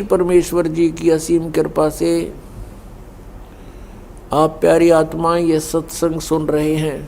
परमेश्वर जी की असीम कृपा से आप प्यारी आत्माएं ये सत्संग सुन रहे हैं।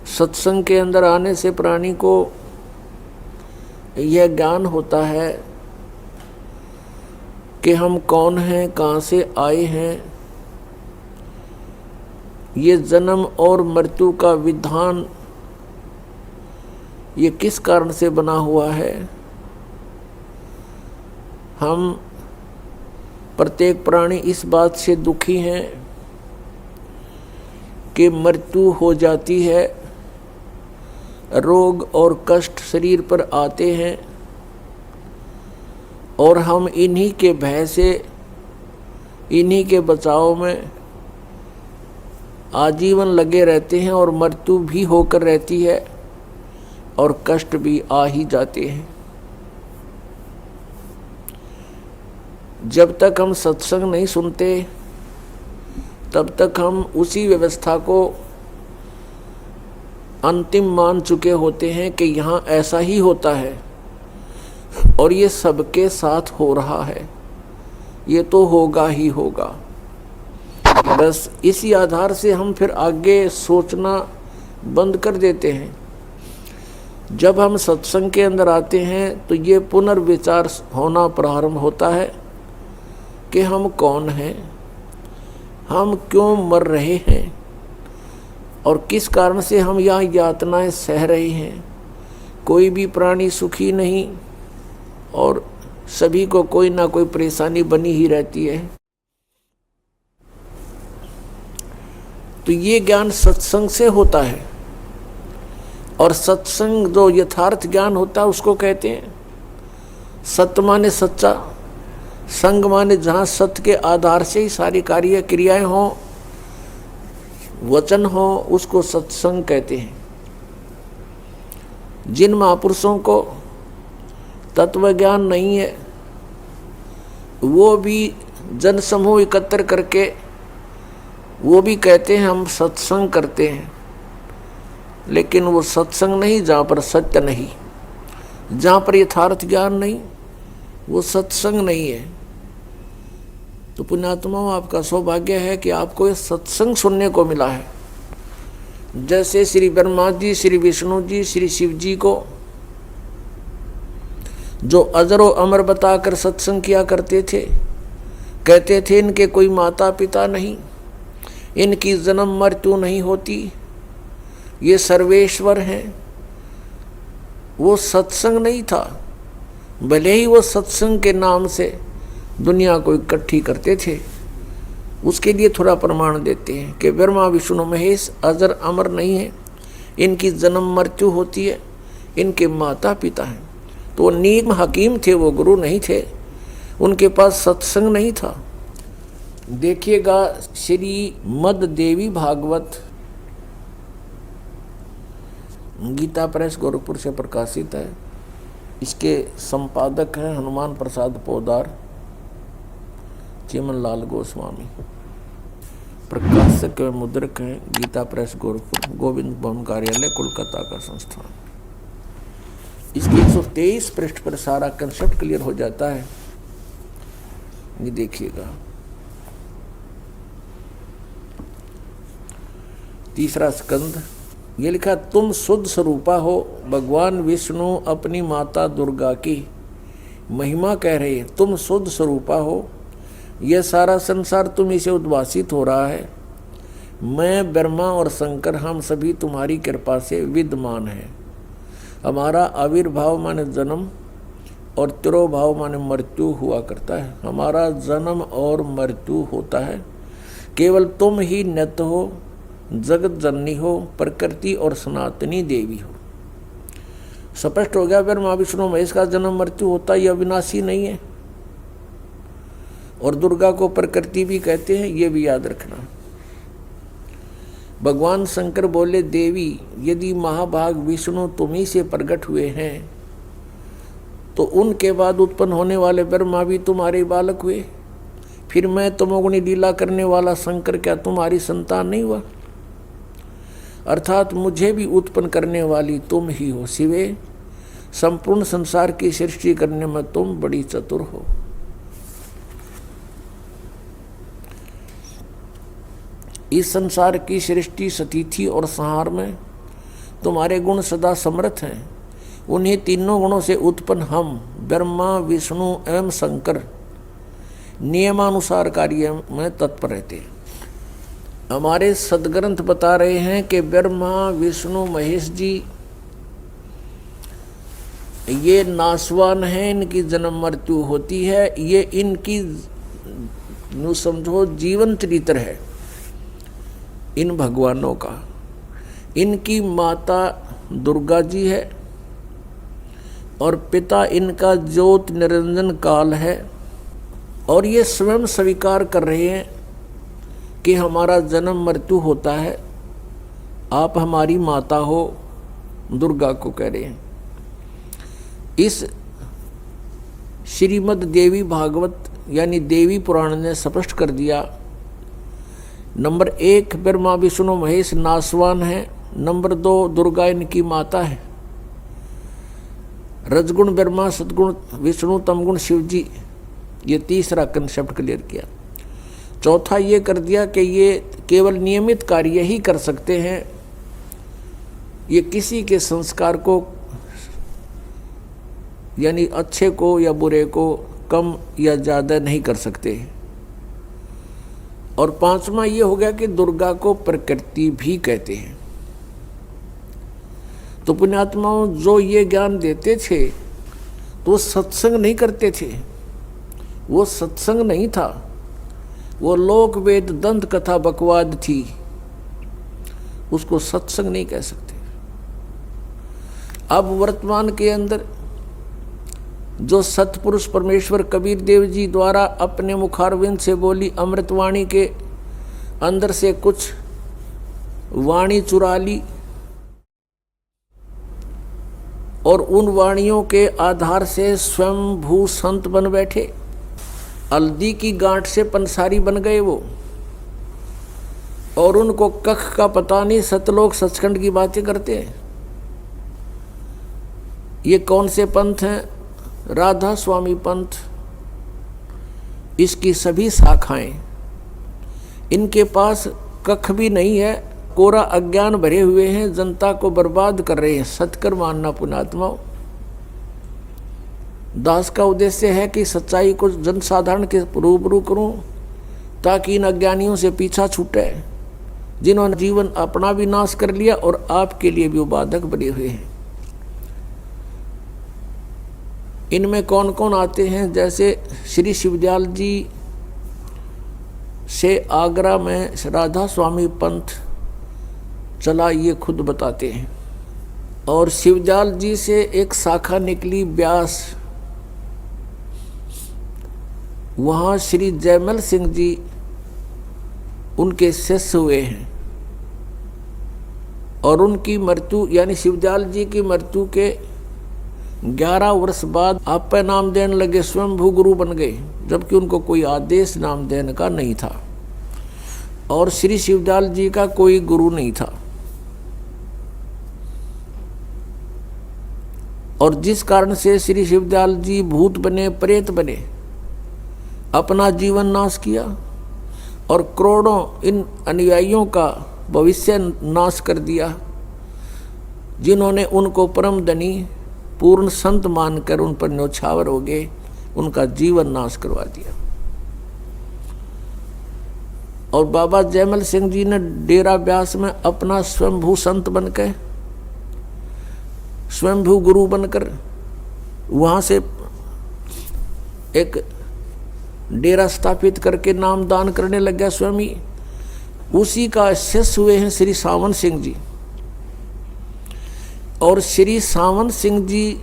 सत्संग के अंदर आने से प्राणी को यह ज्ञान होता है कि हम कौन हैं, कहाँ से आए हैं, ये जन्म और मृत्यु का विधान ये किस कारण से बना हुआ है। हम प्रत्येक प्राणी इस बात से दुखी हैं कि मृत्यु हो जाती है, रोग और कष्ट शरीर पर आते हैं और हम इन्हीं के भय से, इन्हीं के बचाव में आजीवन लगे रहते हैं और मृत्यु भी होकर रहती है और कष्ट भी आ ही जाते हैं। जब तक हम सत्संग नहीं सुनते तब तक हम उसी व्यवस्था को अंतिम मान चुके होते हैं कि यहाँ ऐसा ही होता है और ये सबके साथ हो रहा है, ये तो होगा ही होगा। बस इसी आधार से हम फिर आगे सोचना बंद कर देते हैं। जब हम सत्संग के अंदर आते हैं तो ये पुनर्विचार होना प्रारंभ होता है कि हम कौन हैं, हम क्यों मर रहे हैं और किस कारण से हम यहाँ यातनाएं सह रहे हैं। कोई भी प्राणी सुखी नहीं और सभी को कोई ना कोई परेशानी बनी ही रहती है। तो ये ज्ञान सत्संग से होता है और सत्संग जो यथार्थ ज्ञान होता है उसको कहते हैं सत्य माने सच्चा, संग माने जहाँ सत्य के आधार से ही सारी कार्य क्रियाएं हों, वचन हो, उसको सत्संग कहते हैं। जिन महापुरुषों को तत्व ज्ञान नहीं है वो भी जन समूह एकत्र करके वो भी कहते हैं हम सत्संग करते हैं, लेकिन वो सत्संग नहीं जहाँ पर सत्य नहीं, जहाँ पर यथार्थ ज्ञान नहीं, वो सत्संग नहीं है। तो पुण्यात्माओं, आपका सौभाग्य है कि आपको ये सत्संग सुनने को मिला है। जैसे श्री ब्रह्मा जी, श्री विष्णु जी, श्री शिव जी को जो अजरो अमर बताकर सत्संग किया करते थे, कहते थे इनके कोई माता पिता नहीं, इनकी जन्म मृत्यु नहीं होती, ये सर्वेश्वर हैं। वो सत्संग नहीं था, भले ही वो सत्संग के नाम से दुनिया को इकट्ठी करते थे। उसके लिए थोड़ा प्रमाण देते हैं कि ब्रह्मा विष्णु महेश अजर अमर नहीं है, इनकी जन्म मृत्यु होती है, इनके माता पिता हैं। तो वो नीम हकीम थे, वो गुरु नहीं थे, उनके पास सत्संग नहीं था। देखिएगा श्री मद देवी भागवत गीता प्रेस गोरखपुर से प्रकाशित है। इसके संपादक हैं हनुमान प्रसाद पोदार, चिमन लाल गोस्वामी। प्रकाशक एवं मुद्रक हैं गीता प्रेस गोरखपुर, गोविंद भवन कार्यालय कोलकाता का संस्थान। इसके 123 पृष्ठ पर सारा कंसेप्ट क्लियर हो जाता है। ये देखिएगा, तीसरा स्कंद, ये लिखा तुम शुद्ध स्वरूपा हो। भगवान विष्णु अपनी माता दुर्गा की महिमा कह रहे हैं, तुम शुद्ध स्वरूपा हो, यह सारा संसार तुम्हीं से उद्भासित हो रहा है। मैं ब्रह्मा और शंकर हम सभी तुम्हारी कृपा से विद्यमान हैं। हमारा आविर्भाव माने जन्म और तिरोभाव माने मृत्यु हुआ करता है। हमारा जन्म और मृत्यु होता है, केवल तुम ही नित्य हो, जगत जननी हो, प्रकृति और सनातनी देवी हो। स्पष्ट हो गया, ब्रह्मा विष्णु महेश का जन्म मृत्यु होता है, यह अविनाशी नहीं है। और दुर्गा को प्रकृति भी कहते हैं, ये भी याद रखना। भगवान शंकर बोले, देवी यदि महाभाग विष्णु तुम्ही से प्रकट हुए हैं तो उनके बाद उत्पन्न होने वाले ब्रह्मा भी तुम्हारे बालक हुए, फिर मैं तमोगुणी लीला करने वाला शंकर क्या तुम्हारी संतान नहीं हुआ? अर्थात मुझे भी उत्पन्न करने वाली तुम ही हो। शिवे, संपूर्ण संसार की सृष्टि करने में तुम बड़ी चतुर हो। इस संसार की सृष्टि स्थिति और संहार में तुम्हारे गुण सदा समर्थ हैं। उन्हीं तीनों गुणों से उत्पन्न हम ब्रह्मा विष्णु एवं शंकर नियमानुसार कार्य में तत्पर रहते हैं। हमारे सदग्रंथ बता रहे हैं कि ब्रह्मा विष्णु महेश जी ये नासवान हैं, इनकी जन्म मृत्यु होती है, ये इनकी यूँ समझो जीवन चरित्र है इन भगवानों का। इनकी माता दुर्गा जी है और पिता इनका ज्योत निरंजन काल है, और ये स्वयं स्वीकार कर रहे हैं कि हमारा जन्म मृत्यु होता है, आप हमारी माता हो, दुर्गा को कह रहे हैं। इस श्रीमद् देवी भागवत यानी देवी पुराण ने स्पष्ट कर दिया। नंबर 1 ब्रह्मा विष्णु महेश नासवान है। नंबर 2 दुर्गा इनकी माता है। रजगुण ब्रह्मा, सदगुण विष्णु, तमगुण शिव जी, ये तीसरा कंसेप्ट क्लियर किया। चौथा ये कर दिया कि ये केवल नियमित कार्य ही कर सकते हैं, ये किसी के संस्कार को यानी अच्छे को या बुरे को कम या ज़्यादा नहीं कर सकते। और पांचवा ये हो गया कि दुर्गा को प्रकृति भी कहते हैं। तो पुण्यात्माओं जो ये ज्ञान देते थे तो सत्संग नहीं करते थे, वो सत्संग नहीं था, वो लोक वेद दंत कथा बकवाद थी, उसको सत्संग नहीं कह सकते। अब वर्तमान के अंदर जो सतपुरुष परमेश्वर कबीर देव जी द्वारा अपने मुखारविंद से बोली अमृतवाणी के अंदर से कुछ वाणी चुरा ली और उन वाणियों के आधार से स्वयं भू संत बन बैठे, हल्दी की गांठ से पंसारी बन गए वो, और उनको कख का पता नहीं, सतलोक सचखंड की बातें करते हैं। ये कौन से पंथ हैं? राधा स्वामी पंथ, इसकी सभी शाखाएं, इनके पास कख भी नहीं है, कोरा अज्ञान भरे हुए हैं, जनता को बर्बाद कर रहे हैं। सत्कर मानना पुण्यात्माओं, दास का उद्देश्य है कि सच्चाई को जनसाधारण के रूबरू करूं ताकि इन अज्ञानियों से पीछा छूटे जिन्होंने जीवन अपना भी नाश कर लिया और आपके लिए भी बाधक बने हुए हैं। इनमें कौन कौन आते हैं? जैसे श्री शिवदयाल जी से आगरा में राधा स्वामी पंथ चला, ये खुद बताते हैं। और शिवदयाल जी से एक शाखा निकली व्यास, वहाँ श्री जयमल सिंह जी उनके शिष्य हुए हैं, और उनकी मृत्यु यानी शिवदयाल जी की मृत्यु के 11 वर्ष बाद आपे नाम देने लगे, स्वयंभू गुरु बन गए, जबकि उनको कोई आदेश नाम देने का नहीं था और श्री शिवदयाल जी का कोई गुरु नहीं था। और जिस कारण से श्री शिवदयाल जी भूत बने, प्रेत बने, अपना जीवन नाश किया और करोड़ों इन अनुयायियों का भविष्य नाश कर दिया, जिन्होंने उनको परम धनी पूर्ण संत मानकर उन पर न्यौछावर हो गए, उनका जीवन नाश करवा दिया। और बाबा जयमल सिंह जी ने डेरा ब्यास में अपना स्वयंभू संत बनकर, स्वयंभू गुरु बनकर वहाँ से एक डेरा स्थापित करके नाम दान करने लग गया स्वयं ही। उसी का शिष्य हुए हैं श्री सावंत सिंह जी। और श्री सावंत सिंह जी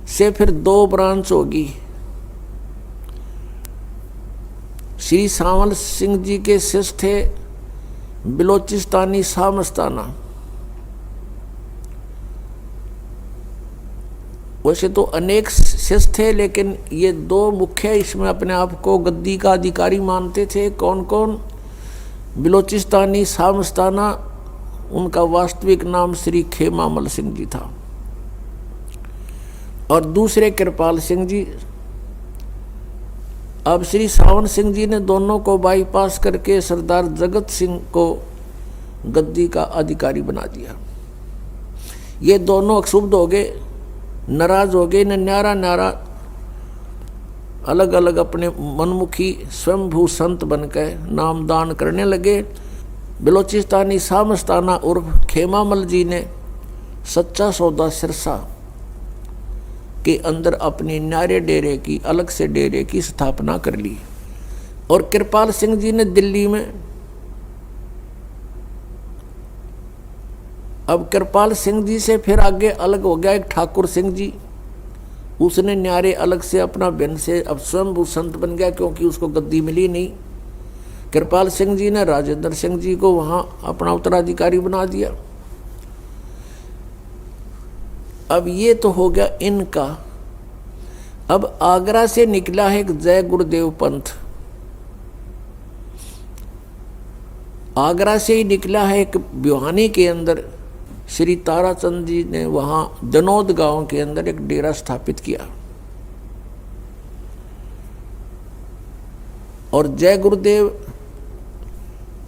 से फिर 2 ब्रांच होगी। श्री सावंत सिंह जी के शिष्य थे बिलोचिस्तानी शाह मस्ताना। वैसे तो अनेक शिष्य थे, लेकिन ये 2 मुख्य इसमें अपने आप को गद्दी का अधिकारी मानते थे। कौन कौन? बिलोचिस्तानी शाह मस्ताना, उनका वास्तविक नाम श्री खेमामल सिंह जी था, और दूसरे कृपाल सिंह जी अब श्री सावन सिंह जी ने दोनों को बाईपास करके सरदार जगत सिंह को गद्दी का अधिकारी बना दिया। ये दोनों क्षुब्ध हो गए, नाराज हो गए, न न्यारा न्यारा अलग अलग अपने मनमुखी स्वयंभू संत बनकर नामदान करने लगे। बलोचिस्तानी सामस्ताना उर्फ खेमामल जी ने सच्चा सौदा सिरसा के अंदर अपने न्यारे डेरे की, अलग से डेरे की स्थापना कर ली। और कृपाल सिंह जी ने दिल्ली में, अब कृपाल सिंह जी से फिर आगे अलग हो गया एक ठाकुर सिंह जी, उसने न्यारे अलग से अपना भिन्न से अब स्वयं संत बन गया, क्योंकि उसको गद्दी मिली नहीं। कृपाल सिंह जी ने राजेंद्र सिंह जी को वहां अपना उत्तराधिकारी बना दिया। अब ये तो हो गया इनका। अब आगरा से निकला है एक जय गुरुदेव पंथ, आगरा से ही निकला है एक भिवानी के अंदर श्री ताराचंद जी ने वहां जनोद गांव के अंदर एक डेरा स्थापित किया। और जय गुरुदेव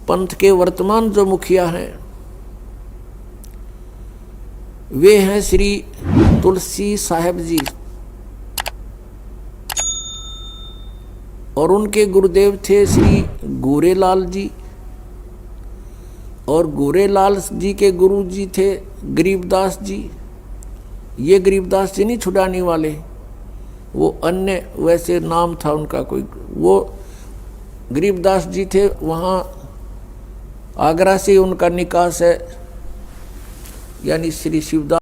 पंथ के वर्तमान जो मुखिया हैं वे हैं श्री तुलसी साहेब जी, और उनके गुरुदेव थे श्री गोरेलाल जी, और गोरेलाल जी के गुरु जी थे गरीबदास जी। ये गरीबदास जी नहीं छुड़ाने वाले, वो अन्य वैसे नाम था उनका कोई, वो गरीबदास जी थे। वहाँ आगरा से उनका निकास है, यानी श्री शिवदास